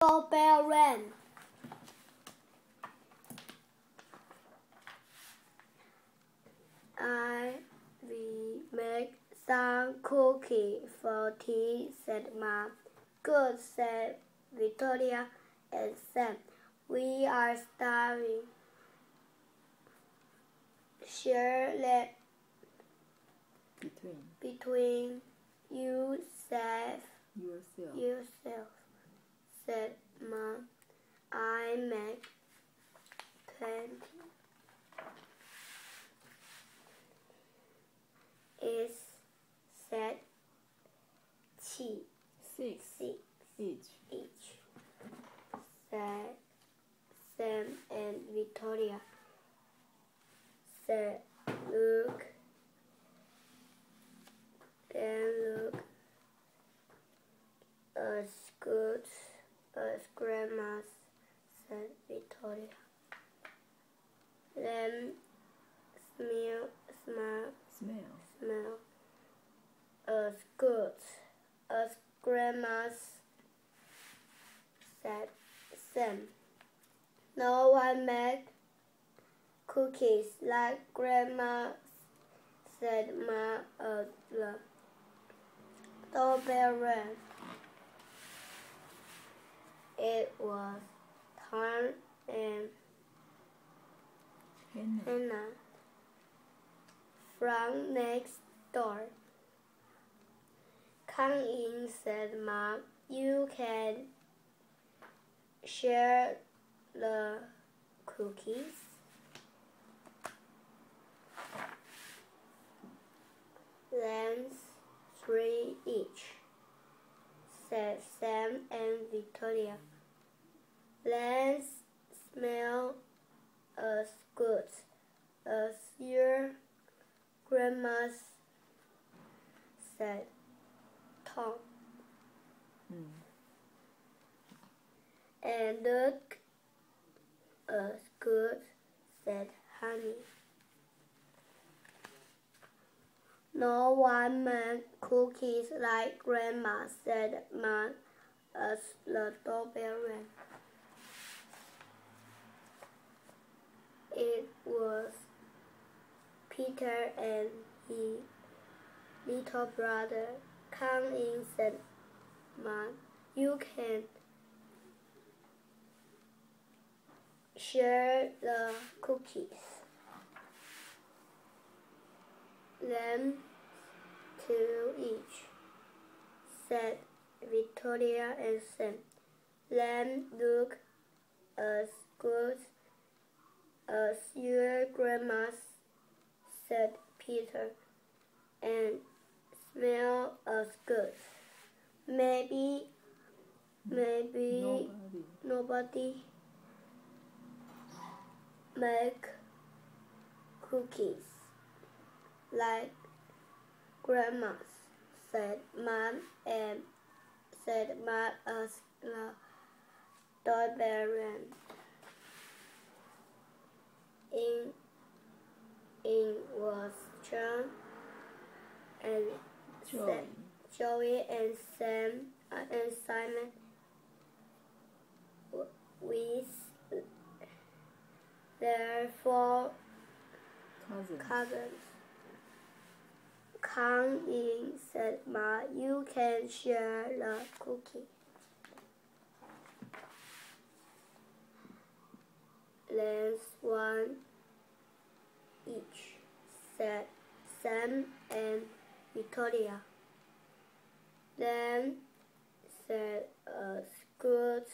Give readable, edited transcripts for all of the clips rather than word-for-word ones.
Doorbell Rang. I will make some cookies for tea, said Mom. Good, said Victoria and Sam. We are starving. Share that between yourself, said Mom. I make plenty. It's said six each, said Sam and Victoria. Said, look as good as Grandma's, said Victoria. Then smell as good as Grandma's, said Sam. No one made cookies like Grandma's, said Ma as the doorbell rang. It was Tom and Hannah from next door. Come in, said Mom. You can share the cookies. Then 3 each, said Sam and Victoria. Then smell as good as your Grandma's, said Tom. And look as good, said Honey. No one made cookies like Grandma, said Mom as the doorbell rang. It was Peter and his little brother. Come in, said Mom. You can share the cookies. Then 2 each, said Victoria and Sam. Then look as good as your Grandma's, said Peter, and smell as good. Maybe nobody make cookies like Grandma's, said Mom as the doorbell rang. In was John and Joey and Sam and Simon with their 4 cousins. Come in, said Ma. You can share the cookie. Then 1 each, said Sam and Victoria. Then said as good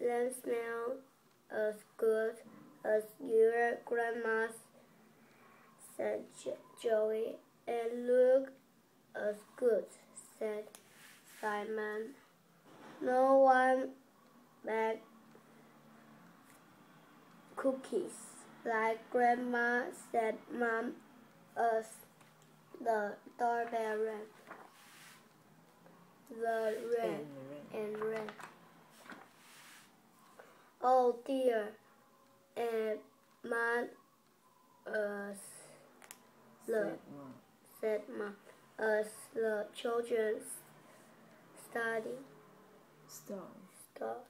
Then smell as good as your Grandma's, said Joey, and look as good, said Simon. No one made cookies like Grandma, said Mom as the doorbell rang. The rang. Oh dear, and Mom said Mom as the children Store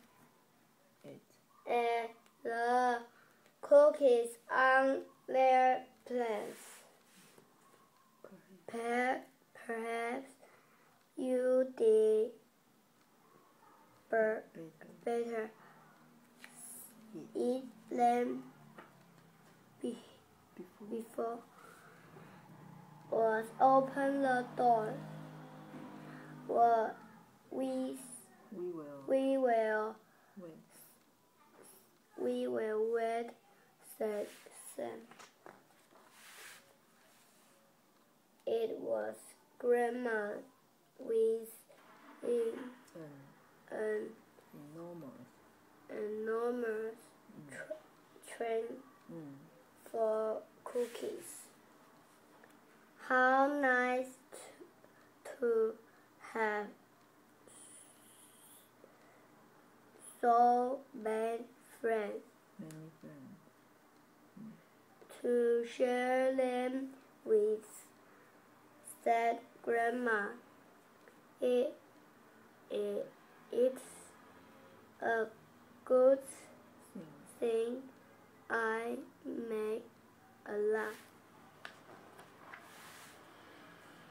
it. And the cookies on their place. Perhaps you did better eat them before. Was open the door. We will wait, said Sam. It was Grandma with an enormous tray for cookies. How nice to have so many friends. To share them with, said Grandma. It's a good thing I make a lot.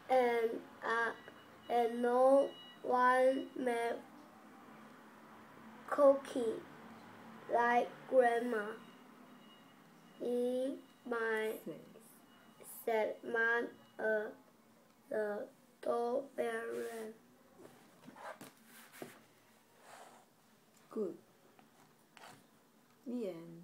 And no one made cookie like Grandma. He might, said Mom, the doorbell rang. Good. The end.